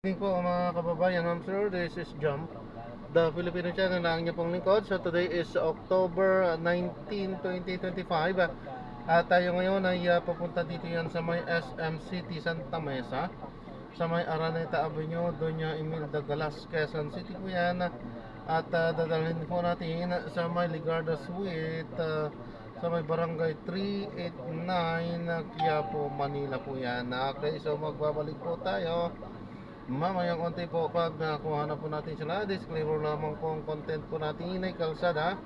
Good po mga kababayan, I'm sure this is Jump, the Filipino channel na ang inyong pong lingkod. So today is October 19, 2025. At tayo ngayon ay papunta dito yan sa may SM City, Santa Mesa, sa may Araneta Avenue, Doña Imelda Galas, Quezon City po yan. At dadalhin po natin sa may Ligarda Suite, sa may Barangay 389, Quiapo, Manila po yan. Okay, so magbabalik po tayo mamayang konti po pag nakuha na po natin sila. Disclaimer lamang po ang content po natin ay kalsada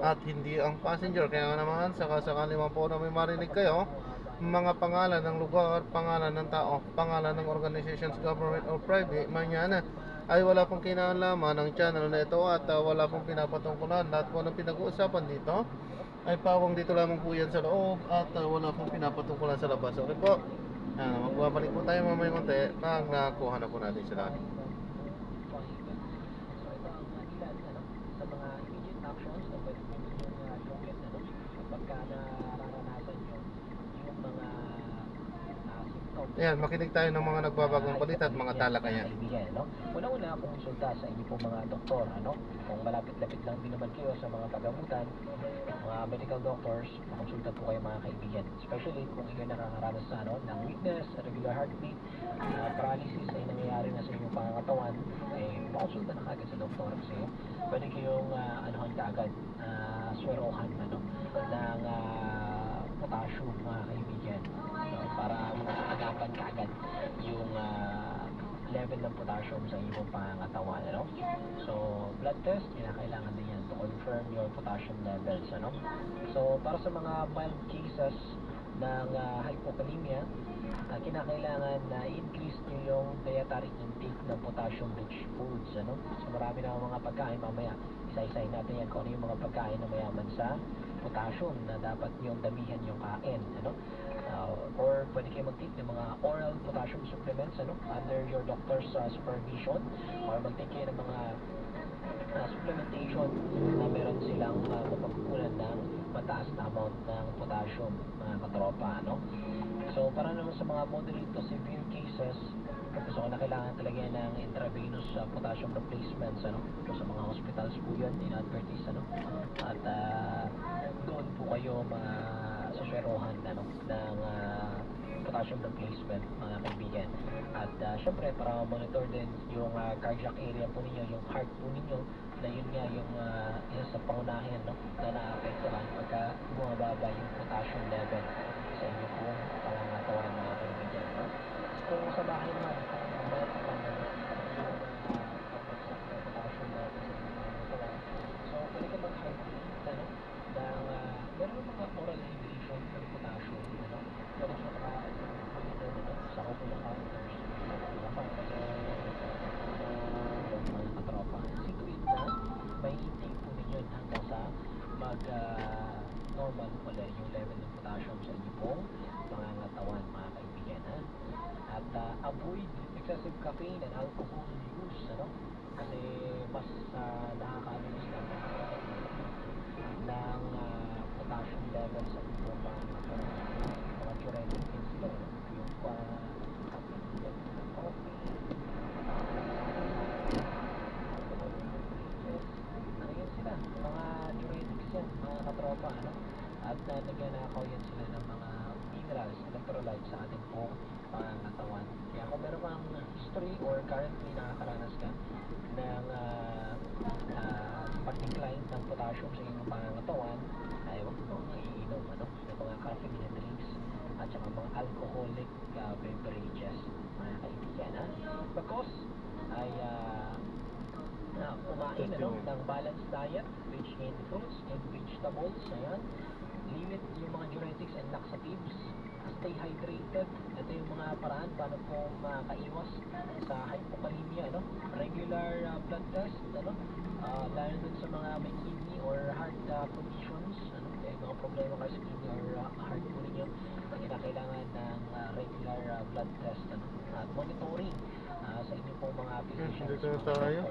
at hindi ang passenger. Kaya naman sakasakali man po na may marinig kayo mga pangalan ng lugar, pangalan ng tao, pangalan ng organizations, government or private man yan, ay wala pong kinalaman ng channel na ito at wala pong pinapatungkulan. Lahat po ng pinag-uusapan dito ay pawang dito lamang po yan sa loob at wala pong pinapatungkulan sa labas. Okay po, magbabalik po tayo mamaya konti pag nakuha na po natin sila. Ayan, makinig tayo ng mga nagbabagong balita at mga talakayan. Una-una, kumonsulta sa inyo pong mga doktor, kung malapit-lapit lang din naman kayo sa mga pagamutan, mga medical doctors, makonsulta po kayo mga kaibigan. Especially kung kayo nakakaranas sa ng weakness, regular heartbeat, paralysis ay nangyayari na sa inyong pangangatawan, makonsulta na kagad sa doktor kasi pwede kayong anuhan kaagad, swerohan ng potassium mga kaibigan, para maagapan kaagad yung level ng potassium sa iyong pangangatawan, So, blood test, kailangan din yan to confirm your potassium levels, So, para sa mga mild cases ng hypokalemia, kinakailangan na increase nyo yung dietary intake ng potassium-rich foods, So, marami na mga pagkain, mamaya isa-isahin natin yan kung ano yung mga pagkain na mayaman sa potassium na dapat yung damihan yung kain, or pwede kayo mag-take ng mga oral potassium supplements, under your doctor's supervision, or mag-take kayo ng mga supplementation na meron silang mapagkukunan ng mataas na amount ng potassium, mga katropa, So, para naman sa mga moderate to severe cases, so na kailangan talaga ng intravenous potassium replacements, So, sa mga hospitals po yun, in-advertise, At doon po kayo masaswerohan, ng potassium replacement, mga kaibigan. At syempre, para monitor din yung cardiac area po ninyo, yung heart po ninyo, na yun nga yung isa sa pangunahin, na naapektuhan pagka bumababa yung potassium level sa inyo pong pangangatawan, mga kaibigan. Kung sa bahay naman, meron naman yung potassium level sa inyong pangangatawan, so pwede ka mag-hydrate, meron mga oral hydration ng potassium, pwede siya maka-monitor sa over-the-counters, mga katropa. Situate na may intake po ninyo hanggang sa normal wala yung level ng potassium sa inyo pong pangangatawan, mga kaibigan, At avoid excessive caffeine and alcohol use, kasi mas nakaka-reduce ng potassium level sa inyong mga diuretic din sila, yung sila, mga diuretics yan, mga katropa, at nagnanakaw yan sila ng mga minerals, electrolytes sa ating pong pangangatawan. Kaya kung meron kang history or currently nakakaranas ka ng pag-decline ng potassium sa inyong pangangatawan, ay huwag mong iinom, ng mga caffeine drinks at saka mga alcoholic beverages, mga kaibigan, Because ay kumain ng balanced diet rich in fruits and vegetables, limit yung mga diuretics and laxatives, stay hydrated. Ito yung mga paraan paano po makaiwas sa hypokalemia, regular blood test, lalo dun sa mga may kidney or heart conditions, mga problema kayo sa kidney or heart po ninyo, kailangan ng regular blood test, at monitoring sa inyo pong mga physicians, Dito tayo.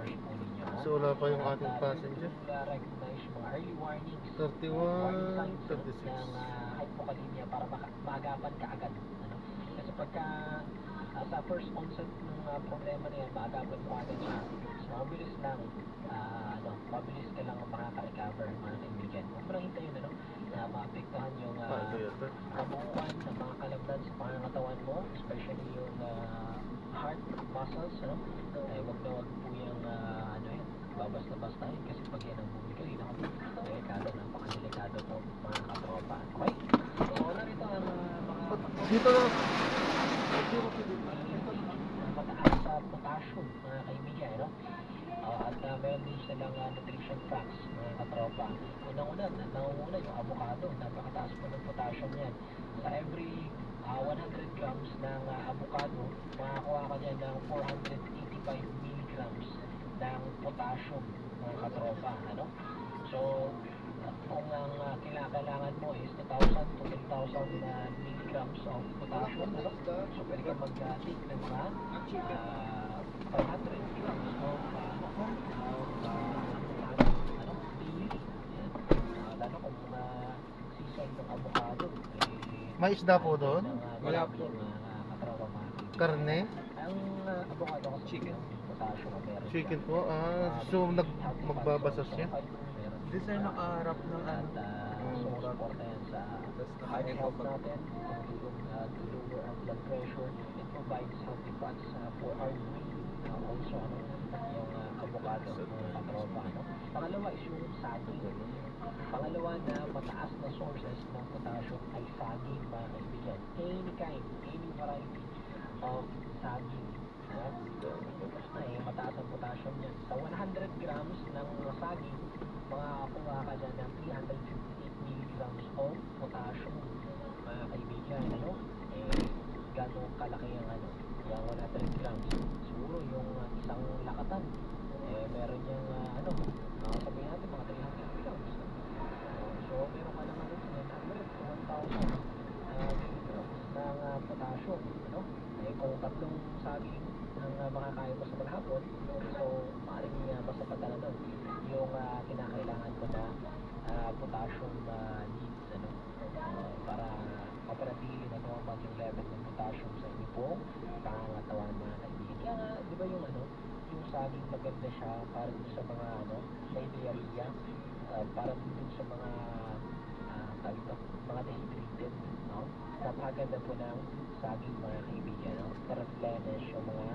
So wala pa yung ating passenger. Recognize yung mga early warnings, 31, 36 ng hypokalemia para maagapan ka agad, kasi pagka sa first onset ng problema na yan, maagapin mo agad siya. So, mabilis lang, mabilis ka lang makaka-recover, mga kaibigan. Huwag mo lang hintayin, na maapektuhan yung Ito yata. kabuuan ng mga kalabdan sa pangangatawan mo, especially yung heart muscles, huwag na huwag po yung, babasta-basta yun, kasi pag yan ang bumigay, delikado, napakadelikado po, mga katropa. Okay? So, narito ang mga Dito lang. mataas sa potassium, mga kaibigan, at meron din silang nutrition facts, mga katropa. Unang-una, nangunguna yung avocado, napakataas po ng potassium yan. Sa every 100 grams ng avocado, makakuha ka dyan ng 485 milligrams ng potassium, mga katropa, So, kung ang kailangan mo is 2,000 to 3,000 milligrams of potassium, so pwede ka mag-take ng mga 500 grams of daily. Yan. Lalo kung season ng avocado, May isda po doon? wala po katrawa mga kaibigan. Karne? Ang avocado kasi chicken, potassium, meron Chicken siya. po. So magbabasas siya? Hindi sir, nakaharap ng At ano. sumusuporta yan sa heart health natin, to lower our blood pressure. It provides healthy fats for our brain. Also, yung avocado, mga katropa. Pangalawa is yung saging. Pangalawa na mataas na sources ng potassium ay saging, mga kaibigan. Any kind, any variety of saging. Ay mataas ang potassium niyan. Sa 100 grams ng saging, makakuha ka dyan ng 358 milligrams of potassium, mga kaibigan. Gano'ng kalaki ang yung 100 grams. Siguro yung isang lakatan, meron yung sabihin natin mga 300 grams. So, meron ka naman 900 to 1,000 milligrams ng potassium. Kung tatlong saging ang makakaya mo sa maghapon, so maaaring basta pa talaga yung kinakailangan ko na potassium needs, para mapanatili na normal yung level ng potassium sa inyo pong pangangatawan, mga kaibigan. Kaya nga, di ba yung yung saging maganda siya para dun sa mga may diarrhea, para dun sa mga mga dehydrated, napakaganda po ng saging, mga kaibigan, para replenish yung mga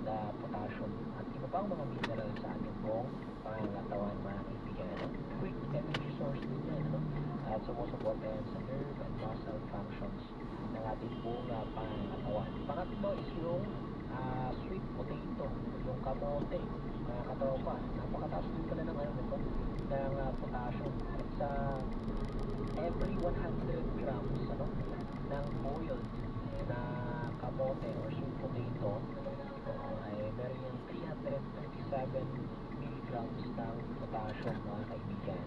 na potassium at iba pang mga mineral sa ating pong pangangatawan, mga kaibigan. Quick energy source din yan, at sumusuporta yan sa nerve and muscle functions ng ating pong pangangatawan. Pangatlo is yung sweet potato, yung kamote, mga katropa. Napakataas din pala ng ng potassium. Sa every 100 grams ng boiled na kamote or sweet potato, ay meron yung 337 milligrams ng potassium, mga kaibigan.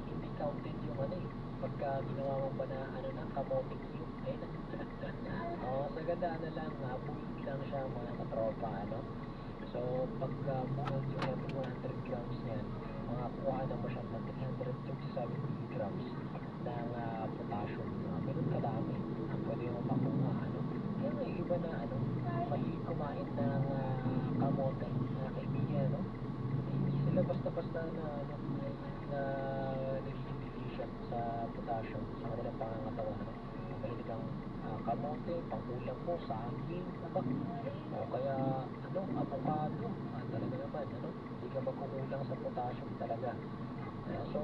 Hindi counted yung pagka ginawa mo pa na kamote cube, sa ganda lang, boiled lang siya, mga katropa, So, pagka boiled yung every 100 grams yan, makakuha na mo siya ng 337 milligrams ng potassium. Ganun kadami ang pwede mo makuha, Kaya may iba na mahilig kumain ng kamote, mga kaibigan, Hindi sila basta-basta na nagiging deficient sa potassium sa kanilang pangangatawan, Mahilig kang kamote, pangulam mo, saging, o kaya avocado, talaga naman, hindi ka magkukulang sa potassium talaga. So,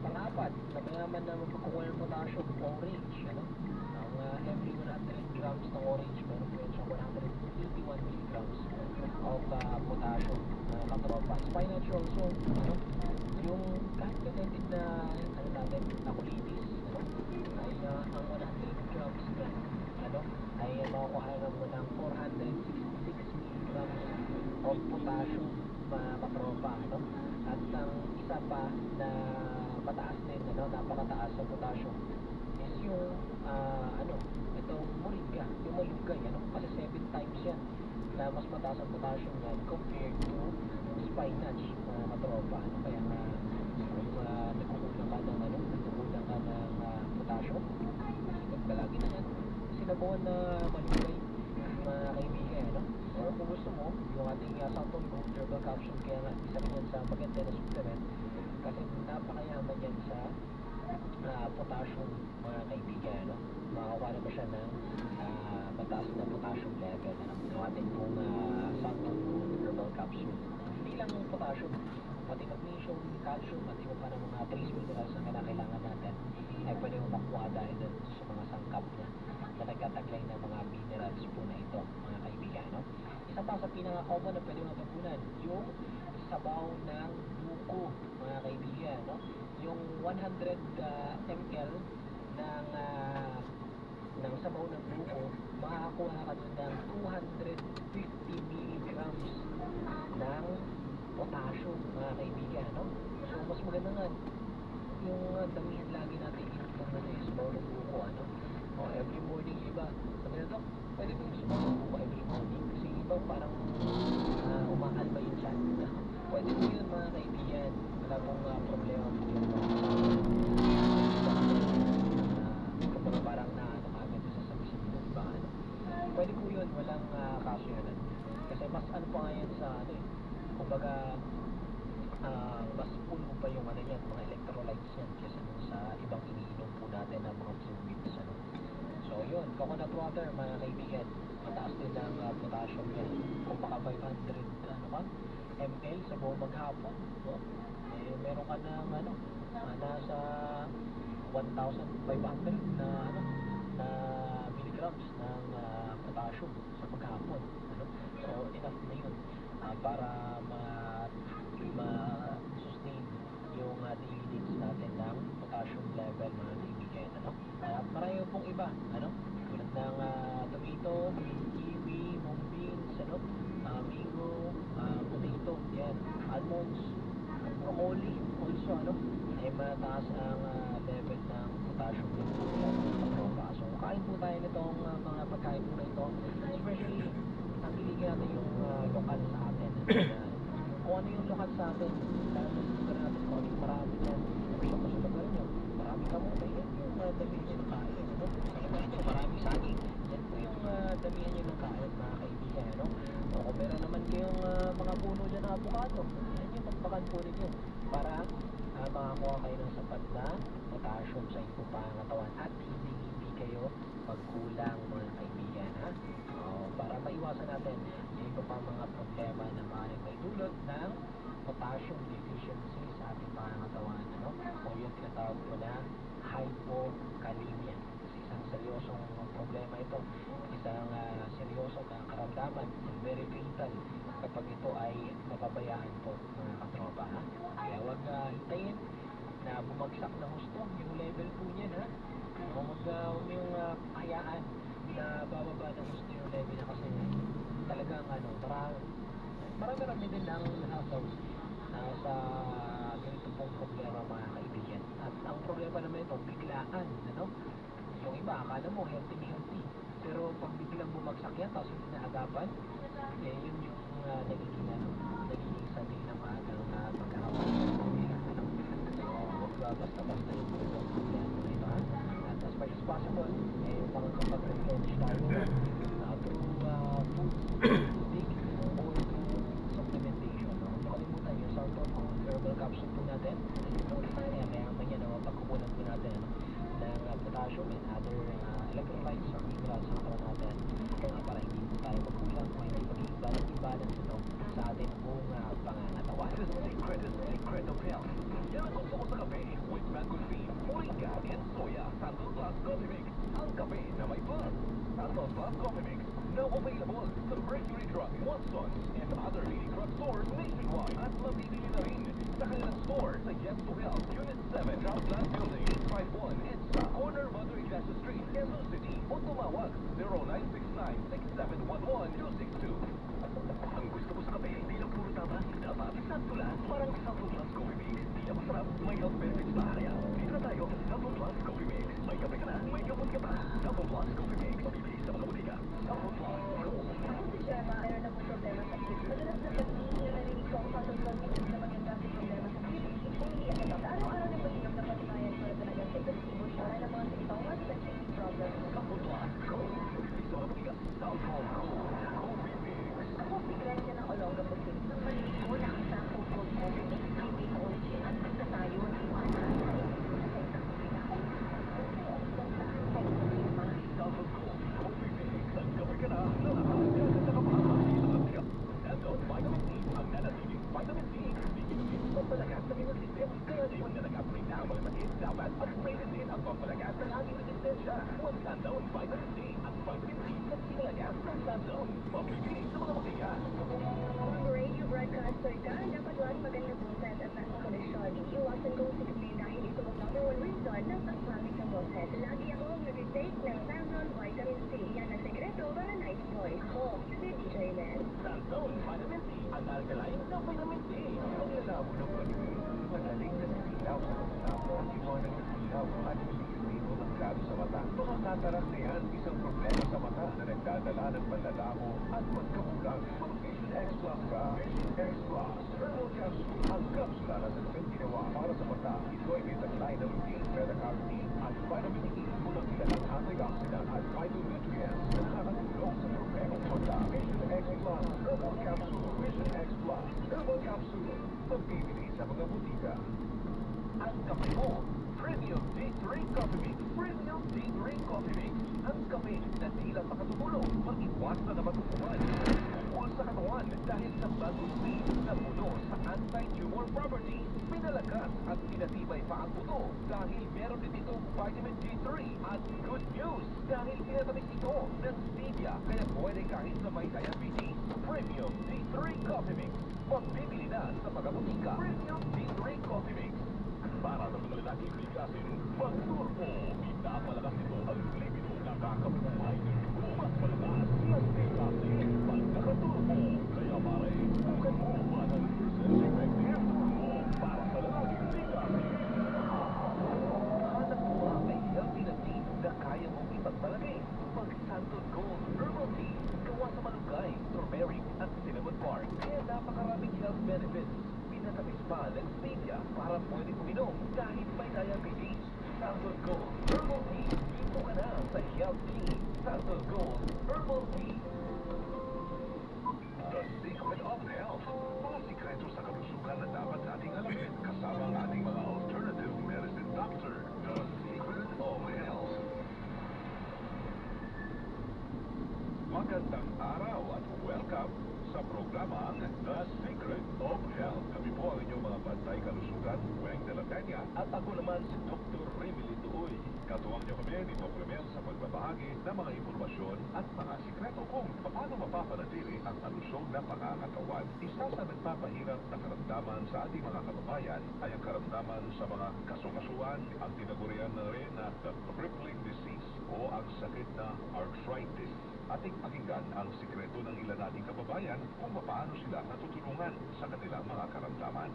pang-apat, na mayaman na magkukuha ng potassium, orange, ang every 100 grams ng orange, meron po yan siya 181 milligrams of potassium, katropa. Spinach also, yung kahit ganitid na, natin, nakulitis, ay ang 100 grams na, ay makukuha mo ng 466 milligrams of potassium, mga katropa, At ang isa pa na mataas din, napakataas sa potassium is yung itong moringa, yung malunggay, kasi 7 times yan na mas mataas ang potassium yan compared to spinach, mga katropa, Kaya nga kung nagkukulang ka ng potassium, potassium. Pag palagi na yan, sinabuhan na malunggay, mga kaibigan, ano? So kung gusto mo, yung ating Santon Gold Herbal Capsule, kaya nga isa rin yan sa maganda na supplement kasi napakayaman yan sa potassium, mga kaibigan, ano? Makakuha naman siya ng mataas na potassium level, ano? Yung ating pong Santon Gold Herbal Capsule. Hindi lang potassium, pati magnesium, calcium, at iba pa ng mga trace minerals na kailangan natin ay pwede mo makuha dahil dun sa mga sangkap niya na nagtataglay ng mga minerals po na ito, mga kaibigan, no? Isa pa sa pinaka-common na pwede matutunan, yung sabaw ng buko, mga kaibigan, no? Yung 100 ml ng sabaw ng buko, makakakuha ka dun ng 250 milligrams ng potassium, mga kaibigan, no? So mas maganda nga yung damihan lagi natin inom ng sabaw ng buko, ano? O every morning, iba sabi na to, pwede mo yung sabaw ng buko every morning kasi iba parang umakalma yun siya. Pwede mo yun, mga kaibigan, wala pong problema po yun, kapag parang ano kagad sa sabi sa mo, diba, ano? Pwede po yun, walang kaso yun, ano? Kasi mas ano pa nga yan sa ano eh, kumbaga mas full mo pa yung ano yan, mga electrolytes yan kesa nung sa ibang iniinom po natin na mga fluids, ano. So yun, coconut water, mga kaibigan, mataas din ang potassium yan. Kung baka 500 ano ka, ml sa buong maghapon, no? Eh meron ka ng ano, nasa 1,500 na ano, na milligrams ng potassium sa maghapon, ano. So enough na yun para ma-sustain yung daily needs natin ng potassium level, mga kaibigan, ano. At marami pong iba, ano, tulad ng tomato, kiwi, mung beans, ano, mango, potato, yan, almonds, broccoli, also, ano, ay mataas ang level ng potassium dito sa mga katropa. So kain po tayo nitong mga pagkain po na ito, especially tangkilikin natin yung lokal sa atin, kung ano yung lokal sa atin, lalo na sa lugar natin, kung ano yung marami yan, sa lugar nyo, marami kamote, yan yung damihan nyo ng kain, ano? Sa lugar nyo, marami saging, yan po yung damihan nyo ng kain, mga kaibigan, ano? O kung meron naman kayong mga puno dyan na avocado, yan yung pagpakan po ninyo para makakuha kayo ng sapat na potassium sa inyong pangangatawan at hindi kayo magkulang, mga kaibigan, ha? Para maiwasan natin yung iba pa mga problema na maaaring may dulot ng potassium deficiency sa ating pangangatawan, ano? O yung tinatawag po na hypokalemia. Kasi isang seryosong problema ito, isang seryosong karamdaman, very fatal kapag ito ay mapabayaan po, mga katropa, ha? Kaya huwag hintayin na bumagsak na husto yung level po niyan, ha? Huwag yung hayaan na bababa ng gusto yung level na kasi talagang ano, marami din ang nakakaw sa ganito pong problema, mga kaibigan. At ang problema naman ito, biglaan, ano? Yung iba, akala mo healthy, pero pag biglang bumagsak yan, tapos hindi naagapan, eh yun yung nagiging sabi na maagang pagkakapan ng problema, ano? So, huwag basta-basta yung problema na ito, ha? At as much as possible, eh, makakapag-replenish tayo through food, tubig, or through supplementation, no? Huwag kalimutan yung Santon Gold Herbal Capsule po natin. Kaya yan, pagkukunan po natin, ano, ng potassium and other electrolytes or minerals sa katawan natin para hindi po tayo magkulang o hindi maging balance ito sa ating buong pangangatawan. Secret of health. Yan ang gusto ko sa kape with mango cream, moringa, and soya. Santon Plus Coffee Mix. Ang kape na may fun. Santon Plus Coffee Mix. Now available sa Mercury Drug, Watsons, and other leading drug stores nationwide. At mabibili na rin sa kanilang store sa Yes to Health, Unit 7, Southland Building, 851, and sa corner Mother Iglesia Street, Quezon City. O tumawag 0969-6711-262. Ang gusto mo sa kape, hindi lang puro taba. Dapat saktulan, parang Santon Plus Coffee Mix. Di na masarap, may health benefits pa. Kaya, dito na tayo, Santon Plus Coffee Mix. May kape ka na, may gamot ka pa. Santon Plus Coffee Mix. Mabibili sa mga butika. Santon Plus, go! Sir, mayroon na po problema sa kids. Madalas na pag-ibig na narinig ko ang Santon Plus Mix na maganda ang problema sa kids. Kung hindi agad, araw-araw na pag-ibig na patibayan para talagang epektibo siya ng mga Santon, mabibili sa mga butikan. Kung radio broadcaster ka, dapat lang magandang boses at nasa kondisyon. Iwasan kong sigarilyo dahil ito ang number one reason ng pagpangit ng boses. Lagi akong nag-take ng Santon Vitamin C. Yan ang sekreto para nice voice ko. Si DJ Len. Santon, vitamin C, ang alkaline na vitamin C. Paglalabo ng paligid, magaling na silaw sa mata. Ang ginawa ng silaw at pinipino ng gabi sa mata. Mga katarak na yan, isang problema sa mata na nagdadala ng panlalabo at pagkabulag. Vision X Plus ka. Vision X Plus. Herbal Capsule. Ang kapsula na saksang ginawa para sa mata. Ito ay may taglay ng lutein, beta-carotene at vitamin E. Unang kilalang antioxidant at phytonutrients na nakakatulong sa problemang mata. Vision X Plus. Herbal Capsule. Vision X Plus. Herbal Capsule. Magbibili sa mga butika. Ang kape mo. Premium D3 Coffee Mix. Premium D3 Coffee Mix. Ang kape na tila makatutulong mag-iwas na matutuman. Bukol sa katawan dahil sa bagong tea na puno sa anti-tumor properties. Pinalakas at pinatibay pa ang buto dahil meron din itong vitamin D3 at good news dahil pinatamis ito ng stevia kaya pwede kahit sa may diabetes. Premium D3 Coffee Mix. Magbibili na sa mga butika. Premium D3 Coffee Mix. Para sa mga lalaking bigasin, mag-turbo. Pinapalakas ito ang libido na kakapumay ng dugo. Mas malakas, mas bigasin. Pag nakaturbo, kaya pare, bukan mo 100% effective turbo para sa lalaking bigasin. Hanap mo ang may healthy na tea na kaya mong ipagmalagay. Mag-Santon Gold Herbal Tea. Gawa sa malunggay, turmeric at cinnamon bark. Kaya napakaraming health benefits. Pinatamis pa ng stevia para pwede uminom kahit may diabetes. Santon Gold Herbal Tea. Dito ka na sa Health Tea. Santon Gold Herbal Tea. The Secret of Health. Mga sikreto sa kalusugan na dapat nating alamin kasama ang ating mga alternative medicine doctor. The Secret of Health. Magandang araw at welcome sa programang The Secret of Health. Kami po ang inyong mga bantay kalusugan, Weng de la Peña. At ako naman si Dr. Remily Tuoy. Katuwang niyo kami ni Dr. Mel sa pagbabahagi ng mga impormasyon at mga sikreto kung paano mapapanatili ang malusog na pangangatawan. Isa sa nagpapahirap na karamdaman sa ating mga kababayan ay ang karamdaman sa mga kasukasuan, ang tinagurian na rin na the crippling disease o ang sakit na arthritis. Ating pakinggan ang sikreto ng ilan nating kababayan kung paano sila natutulungan sa kanilang mga karamdaman.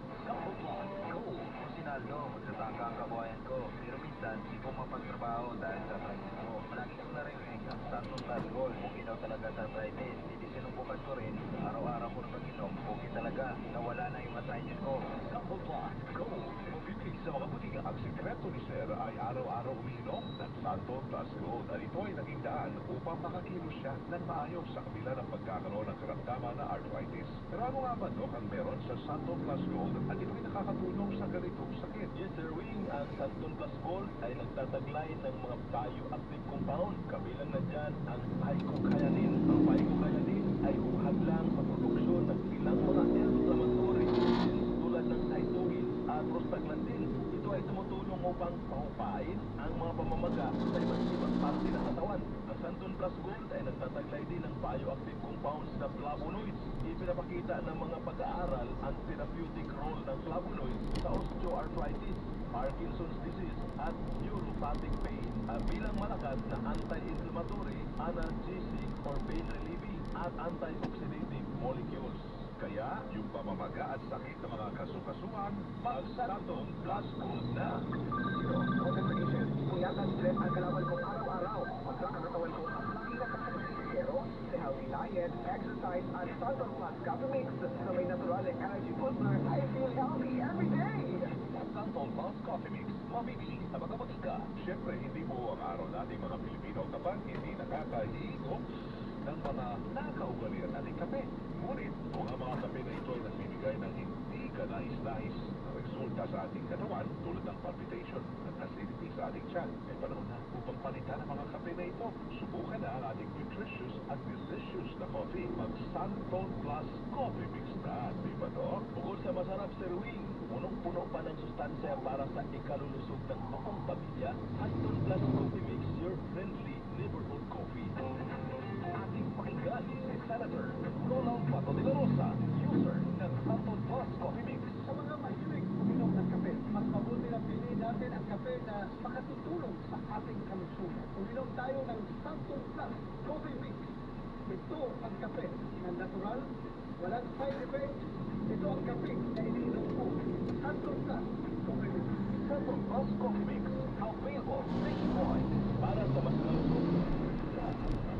Sinaldo, magtataka ang kabuhayan ko. Pero minsan, di ko mapagtrabaho dahil sa arthritis ko. Malagi ko narinig ang Santon Plus Gold. Okay daw talaga sa arthritis. Hindi sinubukan ko rin. Araw-araw ko na pag-inom. Okay talaga. Nawala na yung arthritis ko. Santon Plus Gold. Mabibili sa mga butika. Ang sikreto ni Sir ay araw-araw umiinom ng Santon Plus Gold. At ito ay naging daan upang makakilos siya ng maayos sa kabila ng pagkakaroon ng karamdaman na arthritis. Pero ano nga ba, Dok, ang meron sa Santon Plus Gold at ito ay nakakatulong sa ganitong sakit? Yes, Sir Wing, ang Santon Plus Gold ay nagtataglay ng mga bioactive compound. Kabilang na dyan ang phycocayanin. Ang phycocayanin ay hadlang sa produksyon ng ilang mga inflammatory medicines tulad ng cytokine at prostaglandin. Ito ay tumutulong upang pahupain ang mga pamamaga sa iba't ibang parte ng katawan. Ang Santon Plus Gold ay nagtataglay din ng bioactive compounds na flavonoids. Ipinapakita ng mga pag-aaral ang therapeutic role ng flavonoids sa osteoarthritis, Parkinson's disease at neuropathic pain bilang malakas na anti-inflammatory, analgesic or pain relieving at antioxidative molecules. Kaya, yung pamamaga at sakit ng mga kasukasuan, mag-Santon Plus Gold na. Concentration, puyat at stress ang kalaban ko araw-araw. Pagka ang katawan ko, lagi na pero sa healthy diet, exercise, at Santon Plus Coffee Mix na may natural and energy booster, I feel healthy every day. Santon Plus Coffee Mix, mabibili sa mga butika. Siyempre, hindi mo ang araw nating mga Pilipino kapag hindi nakakahigop ng mga nakaugalian nating kape. Ngunit, kung ang mga kape na ito ay nagbibigay ng hindi kanais-nais na resulta sa ating katawan, tulad ng palpitation at acidity sa ating tiyan, ay panahon na upang palitan ang mga kape na ito. Subukan na ang ating nutritious at delicious na coffee. Mag-Santon Plus Coffee Mix na. Di ba, Dok? Bukod sa masarap, Sir Wing, punong-puno pa ng sustansya para sa ikalulusog ng buong pamilya. Santon Plus Coffee Mix, your friendly neighborhood coffee. Ating pakinggan makatutulong sa ating kalusugan. Uminom tayo ng Santon Plus Coffee Mix. Ito ang kape na natural, walang side effects. Ito ang kape na iniinom po. Santon Plus Coffee Mix. Santon Plus Coffee Mix. Available 6 points para sa mas malusog.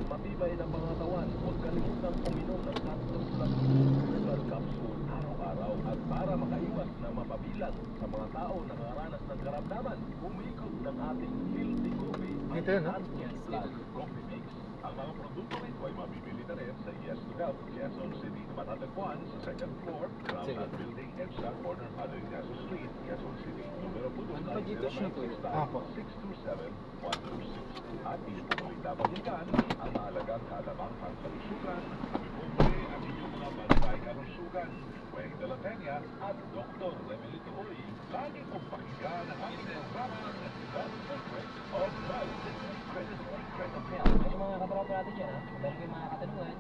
Matibay ng mga katawan, huwag kalimutang uminom ng Santon Plus Herbal Capsule araw-araw at para makaiwas na mapabilang sa mga tao na nakaranas ng karamdaman, umikot ng ating healthy coffee ang Dito yun, no? Santon Plus Coffee Mix. Ang mga produkto nito ay mabibili na rin sa Yes to Help, Quezon City, matatagpuan sa second floor, Crown Building, EDSA, corner Padre Street, Quezon City. Numero po doon ay 0965-627-126. At iputuloy na balikan ang mahalagang kalamang pangkalusugan, pagpupuli ang inyong mga bantay kalusugan. Weng de la Peña at Dr. Remelito Uy. Lagi kong pakinggan ang ating programa The Secret of Life. The Secret of Health. Kasi mga katropa natin dyan, ha? Kung meron kayong mga katanungan,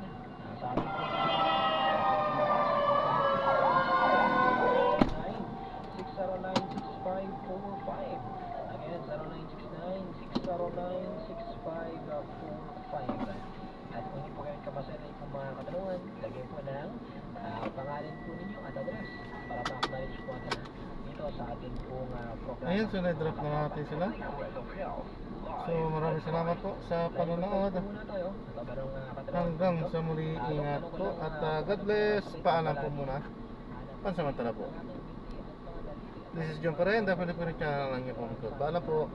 sa ating po 0969-609-6545. Again, 0969-609-6545. At kung hindi po kayo kapasan ay kung mga katanungan, lagay po ng pangalan po ninyo at address para ma-acknowledge po natin dito sa ating pong programa. Ayun, so na-drop na natin sila. Secret of Health. So maraming salamat po sa panonood. Muna tayo. Ito, merong katanungan Hanggang dito. sa muli, ingat po at God bless. Paalam po muna. Pansamantala po. This is John Parenda, Filipino Channel lang yung pamukod. Paalam po.